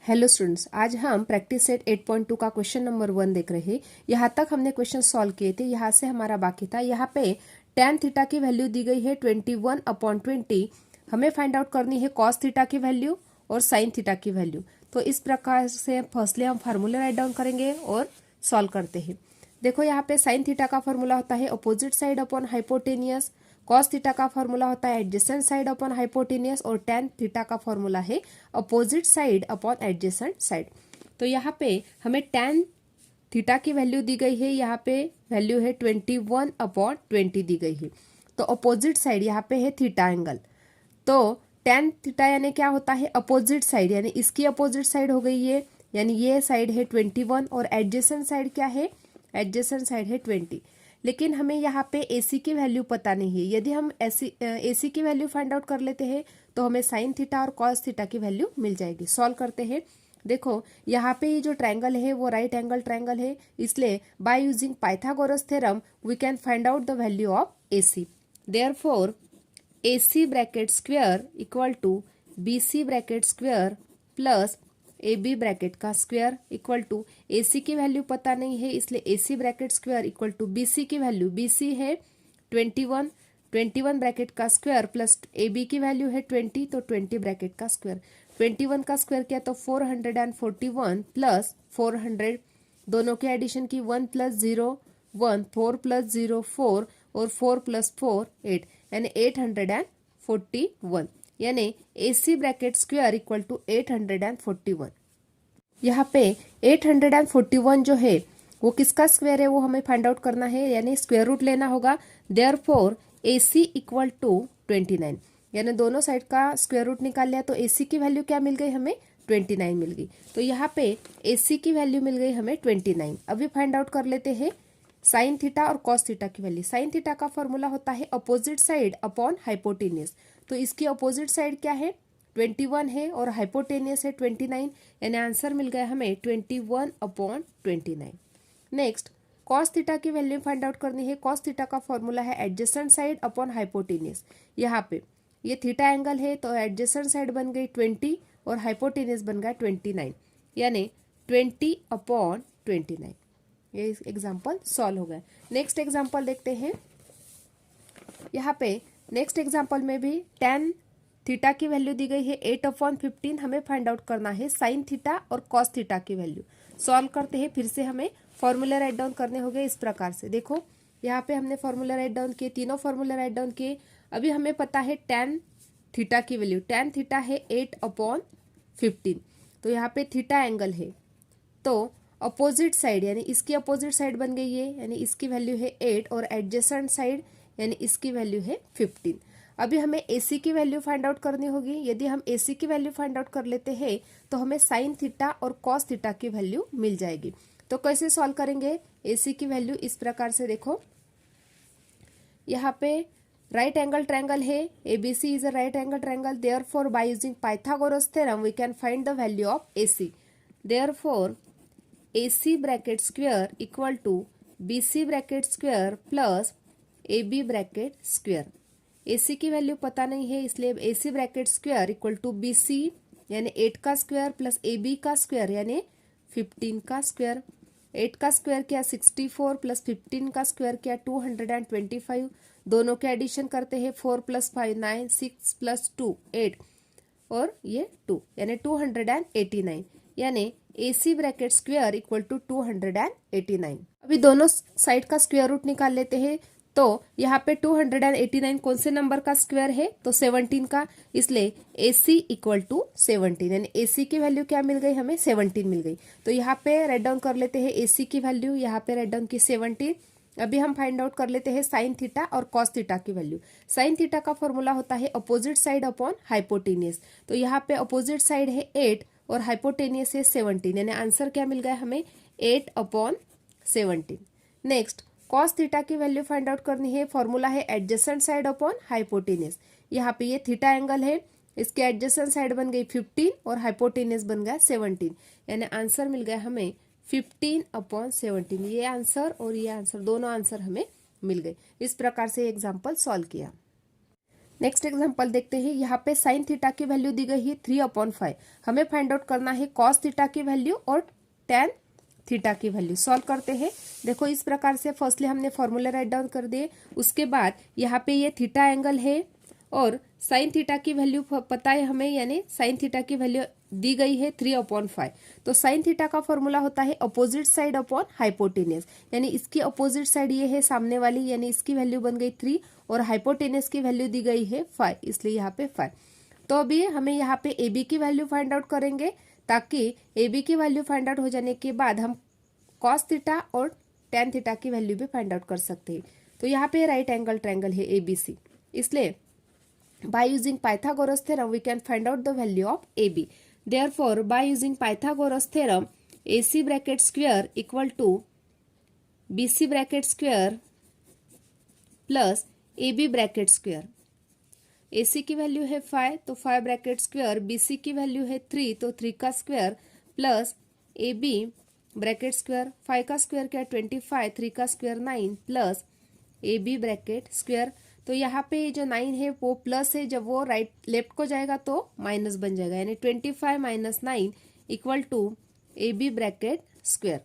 Hello students, आज हम practice set 8.2 का क्वेश्चन नंबर 1 देख रहे हैं। यहाँ तक हमने क्वेश्चन सॉल्व किए थे। यहाँ से हमारा बाकी था। यहाँ पे tan थीटा की वैल्यू दी गई है 21/20। हमें फाइंड आउट करनी है cos थीटा की वैल्यू और sin थीटा की वैल्यू। तो इस प्रकार से फर्स्टली हम फार्मूला राइट डाउन करेंगे और सॉल्व करते हैं। देखो, यहाँ पे sin थीटा का फॉर्मूला होता है opposite side upon hypotenuse. cos theta का फॉर्मूला होता है एडजेसेंट साइड अपॉन हाइपोटेनियस और tan थीटा का फॉर्मूला है opposite side upon adjacent side. तो यहाँ पे हमें tan थीटा की वैल्यू दी गई है। यहाँ पे वैल्यू है 21/20 दी गई है। तो अपोजिट साइड यहाँ पे है थीटा एंगल। तो tan थीटा यानी क्या होता है अपोजिट साइड, यानी इसकी अपोजिट साइड हो गई है, यानी ये साइड है 21 और एडजेसेंट साइड क्या है, एडजेसेंट साइड है 20। लेकिन हमें यहाँ पे AC की वैल्यू पता नहीं है। यदि हम AC की वैल्यू फाइंड आउट कर लेते हैं तो हमें साइन थीटा और कॉस थीटा की वैल्यू मिल जाएगी। सॉल्व करते हैं। देखो, यहाँ पे ये जो ट्रायंगल है वो राइट एंगल ट्रायंगल है, इसलिए by using Pythagoras theorem we can find out the value of AC। Therefore AC bracket square equal to BC bracket square plus AB bracket का स्क्वायर इक्वल टू AC की value पता नहीं है, इसलिए AC bracket square equal to BC की value, BC है 21 bracket का square plus AB की वैल्यू है 20, तो 20 ब्रैकेट का स्क्वायर। 21 का स्क्वायर किया तो 441 प्लस 400, दोनों के एडिशन की 1 + 0 1, 4 + 0 4 और 4 + 4 8, यानी 841, यानी AC bracket square equal to 841। यहाँ पे 841 जो है वो किसका स्क्वायर है वो हमें फाइंड आउट करना है, यानी स्क्वायर रूट लेना होगा। देयरफॉर AC इक्वल टू 29, यानी दोनों साइड का स्क्वायर रूट निकाल लिया तो AC की वैल्यू क्या मिल गई हमें, 29 मिल गई। तो यहाँ पे AC की वैल्यू मिल गई हमें 29। अभी फाइंड आउट कर लेते हैं साइन थीटा और कॉस थीटा की वैल्यू। साइन थीटा का फॉर्मूला होता है अपोजिट साइड अपॉन हाइपोटेनियस। तो इसकी अपोजिट साइड क्या है, 21 है और हाइपोटेनियस है 29, यानी आंसर मिल गया हमें 21/29। नेक्स्ट, कॉस थीटा की वैल्यू फाइंड आउट करनी है। कॉस थीटा का फॉर्मूला है एडजेसेंट साइड अपॉन हाइपोटेनियस। यहाँ पे ये थीटा एंगल है तो एडजेसेंट साइड बन गई 20 और हाइपोटेनियस बन गया 29, यानी 20/29। ये एग्जाम्पल सॉल्व हो गया। नेक्स्ट एग्जाम्पल देखते हैं। यहाँ पे नेक्स्ट एग्जाम्पल में भी tan थीटा की वैल्यू दी गई है 8/15। हमें फाइंड आउट करना है साइन थीटा और कॉस थीटा की वैल्यू। सॉल्व करते हैं। फिर से हमें फॉर्मूला राइट डाउन करने होंगे इस प्रकार से। देखो, यहाँ पे हमने फॉर्मूला राइट डाउन किए, तीनों फॉर्मूला राइट डाउन किए। अभी हमें पता है tan थीटा की वैल्यू। tan थीटा है 8/15। तो यहाँ पे थीटा एंगल है तो अपोजिट साइड, यानी इसकी अपोजिट साइड बन गई है, यानी इसकी वैल्यू है 8 और एडजेसेंट साइड यानी इसकी वैल्यू है 15। अभी हमें AC की वैल्यू फाइंड आउट करनी होगी। यदि हम AC की वैल्यू फाइंड आउट कर लेते हैं तो हमें साइन थीटा और कॉस थीटा की वैल्यू मिल जाएगी। तो कैसे सॉल्व करेंगे AC की वैल्यू, इस प्रकार से देखो, यहाँ पे राइट एंगल ट्रायंगल है, ABC is a right angle triangle. Therefore by using Pythagoras theorem we can find the value of AC। Therefore AC bracket square equal to BC bracket square plus AB bracket square. AC की value पता नहीं है, इसलिए AC bracket square equal to BC यानी 8 का square plus AB का square यानी 15 का स्क्वायर। 8 का स्क्वायर किया 64 प्लस 15 का स्क्वायर किया 225। दोनों के एडिशन करते हैं 4 + 5 9, 6 + 2 8 और ये 2, यानी 289, यानी AC bracket square equal to 289। अभी दोनों साइड का स्क्वायर रूट निकाल लेते हैं। तो यहाँ पे 289 कौन से नंबर का स्क्वायर है, तो 17 का, इसलिए AC इक्वल टू 17, यानी AC की वैल्यू क्या मिल गई हमें, 17 मिल गई। तो यहाँ पे राइट डाउन कर लेते हैं AC की वैल्यू, यहाँ पे राइट डाउन की 17। अभी हम फाइंड आउट कर लेते हैं साइन थीटा और कॉस थीटा की वैल्यू। साइन थीटा का फॉर्मूला होता है अपोजिट साइड अपॉन हाइपोटेनियस। तो यहाँ पे अपोजिट साइड है 8 और हाइपोटेनियस है 17, यानी आंसर क्या मिल गया हमें, 8/17। नेक्स्ट, कॉस थीटा की वैल्यू फाइंड आउट करनी है। फॉर्मूला है एडजेसेंट साइड अपॉन हाइपोटेनियस। यहाँ पे ये थीटा एंगल है, इसके एडजेसेंट साइड बन गई 15 और हाइपोटेनियस बन गया 17, यानी आंसर मिल गया हमें 15/17। ये आंसर और ये आंसर, दोनों आंसर हमें मिल गए। इस प्रकार से एग्जाम्पल सॉल्व किया। नेक्स्ट एग्जांपल देखते हैं। यहाँ पे साइन थीटा की वैल्यू दी गई है 3/5। हमें फाइंड आउट करना है कॉस थीटा की वैल्यू और टेन थीटा की वैल्यू। सॉल्व करते हैं। देखो इस प्रकार से फर्स्टली हमने फॉर्मूला राइट डाउन कर दिए। उसके बाद यहाँ पे ये थीटा एंगल है और साइन थीटा की वैल्यू पता है हमें, यानी साइन थीटा की वैल्यू दी गई है 3/5। तो साइन थीटा का फॉर्मूला होता है अपोजिट साइड अपॉन हाइपोटेनियस, यानी इसकी अपोजिट साइड ये है सामने वाली, यानी इसकी वैल्यू बन गई 3 और हाइपोटेनियस की वैल्यू दी गई है 5, इसलिए यहाँ पे 5। तो अभी हमें यहाँ पे ए बी की वैल्यू फाइंड आउट करेंगे, ताकि ए बी की वैल्यू फाइंड आउट हो जाने के बाद हम कॉस थीटा और टेन थीटा की वैल्यू भी फाइंड आउट कर सकते हैं। तो यहाँ पे राइट एंगल ट्रायंगल है ABC, इसलिए by using Pythagoras theorem we can find out the value of AB. Therefore by using Pythagoras theorem AC bracket square equal to BC bracket square plus AB bracket square. AC की value है 5 तो 5 bracket square, BC की value है 3 तो 3 का square plus AB bracket square, 5 का square क्या 25, 3 का square 9 plus AB bracket square. तो यहाँ पे जो 9 है वो प्लस है, जब वो राइट लेफ्ट को जाएगा तो माइनस बन जाएगा, यानी 25 minus 9 equal to AB bracket square.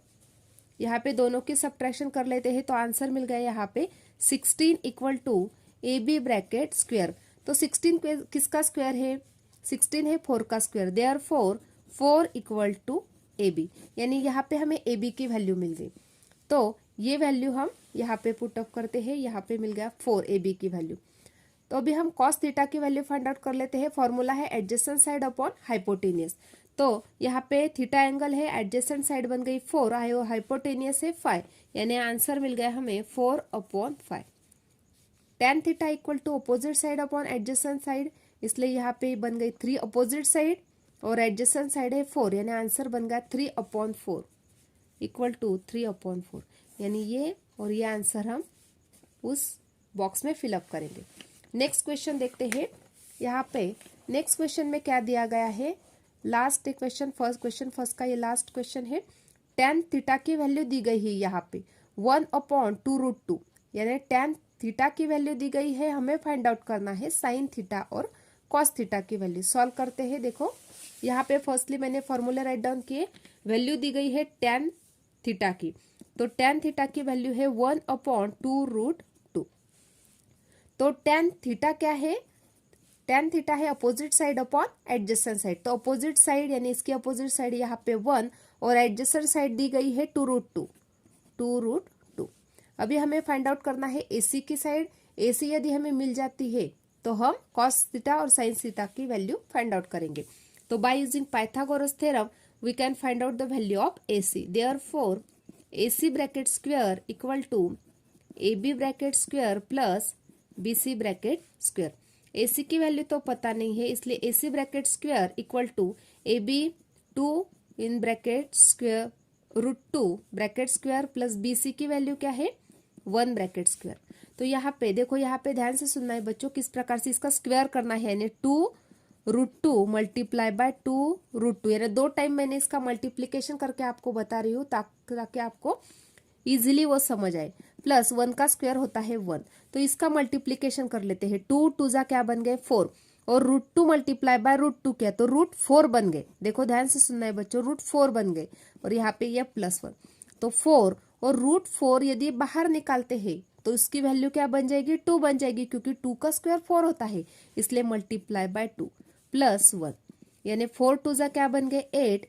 यहाँ पे दोनों की सब्ट्रैक्शन कर लेते हैं तो आंसर मिल गया यहाँ पे 16 equal to AB bracket square. तो 16 किसका स्क्वायर है, 16 है 4 का square, therefore 4 equal to AB, यानी यहाँ पे हमें AB की वैल्यू मिल गई। तो ये वैल्यू हम यहाँ पे पुट अप करते हैं, यहाँ पे मिल गया 4 AB की वैल्यू। तो अभी हम कॉस थीटा की वैल्यू फाइंड आउट कर लेते हैं। फॉर्मूला है एडजेसेंट साइड अपॉन हाइपोटेनियस। तो यहाँ पे थीटा एंगल है, एडजेसेंट साइड बन गई 4, हाइपोटेनियस है 5, यानी आंसर मिल गया हमें 4/5। Tan theta equal to opposite side upon adjacent side, इसलिए यहाँ पे बन गई 3 अपोजिट साइड और एडजेसेंट साइड है 4, यानी आंसर बन गया 3/4 इक्वल टू 3/4, यानी ये और ये आंसर हम उस बॉक्स में फिलअप करेंगे। नेक्स्ट क्वेश्चन देखते हैं। यहाँ पे नेक्स्ट क्वेश्चन में क्या दिया गया है, लास्ट क्वेश्चन फर्स्ट का ये लास्ट क्वेश्चन है। टेन थीटा की वैल्यू दी गई है यहाँ पे 1/2√2, यानी टेन थीटा की वैल्यू दी गई है, हमें फाइंड आउट करना है साइन थीटा और कॉस थीटा की वैल्यू। सॉल्व करते हैं। देखो यहाँ पे फर्स्टली मैंने फॉर्मूला राइट डाउन किए, वैल्यू दी गई है टेन थीटा की, तो टेन थीटा की वैल्यू है 1/2√2। तो टेन थीटा क्या है, टेन थीटा है opposite side upon adjacent side. तो अपोजिट साइड यानी इसकी अपोजिट साइड यहाँ पे 1 और एडजेसेंट साइड दी गई है 2√2। अभी हमें फाइंड आउट करना है AC की साइड। AC यदि हमें मिल जाती है तो हम कॉस थीटा और साइन थीटा की वैल्यू फाइंड आउट करेंगे। तो by using Pythagoras theorem we can find out the value of AC। Therefore AC bracket square equal to AB bracket square plus BC bracket square. AC की value तो पता नहीं है, इसलिए AC bracket square equal to AB 2 in bracket square √2 bracket square plus BC की value क्या है 1 bracket square. तो यहाँ पे देखो, यहाँ पे ध्यान से सुनना है बच्चों, किस प्रकार से इसका स्क्वायर करना है, यानी 2√2 मल्टीप्लाई बाय 2√2, यानी 2 टाइम मैंने इसका मल्टीप्लीकेशन करके आपको बता रही हूँ ताकि आपको इजीली वो समझ आए। प्लस 1 का स्क्वायर होता है 1, तो इसका मल्टीप्लीकेशन कर लेते हैं। 2 2 जा क्या बन गए 4 और √2 मल्टीप्लाई बाय √2 क्या, तो √4 बन गए। देखो ध्यान से सुनना है बच्चों, √4 बन गए और यहाँ पे ये +1, तो 4 और √4 यदि बाहर निकालते हैं तो इसकी वैल्यू क्या बन जाएगी 2 बन जाएगी, क्योंकि 2 का स्क्वायर 4 होता है, इसलिए मल्टीप्लाई बाय 2 प्लस 1, यानी 4 2 जा क्या बन गए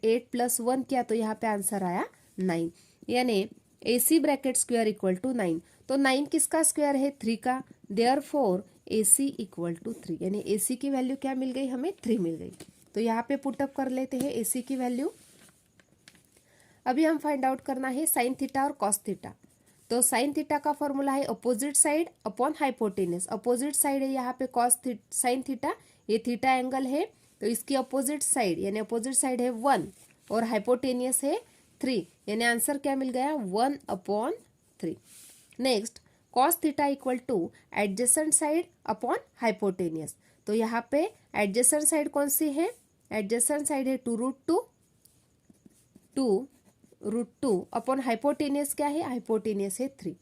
8 प्लस 1 क्या, तो यहाँ पे आंसर आया 9, यानी AC bracket square equal to 9। तो 9 किसका स्क्वायर है 3 का, देयरफॉर AC इक्वल टू 3, यानी AC की वैल्यू क्या मिल गई हमें 3 मिल गई। तो यहाँ पे पुटअप कर लेते हैं AC की वैल्यू। अभी हम फाइंड आउट करना है साइन थीटा और कॉस थीटा। तो साइन थीटा का फॉर्मूला है opposite side upon hypotenuse. Opposite side है यहाँ पे कॉस साइन थीटा, ये थीटा एंगल है, तो इसकी अपोजिट साइड यानी अपोजिट साइड है 1 और हाइपोटेनियस है 3, यानी आंसर क्या मिल गया 1/3। Next cos theta equal two adjacent side upon hypotenuse. तो यहाँ पे एडजेसेंट साइड कौन सी है, एडजेसेंट साइड है 2√2 अपॉन हाइपोटेनियस क्या है, हाइपोटेनियस है 3।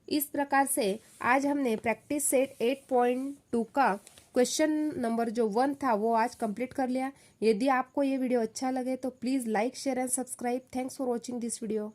इस प्रकार से आज हमने प्रैक्टिस सेट 8.2 का क्वेश्चन नंबर जो 1 था वो आज कंप्लीट कर लिया। यदि आपको ये वीडियो अच्छा लगे तो please like share and subscribe. Thanks for watching this video.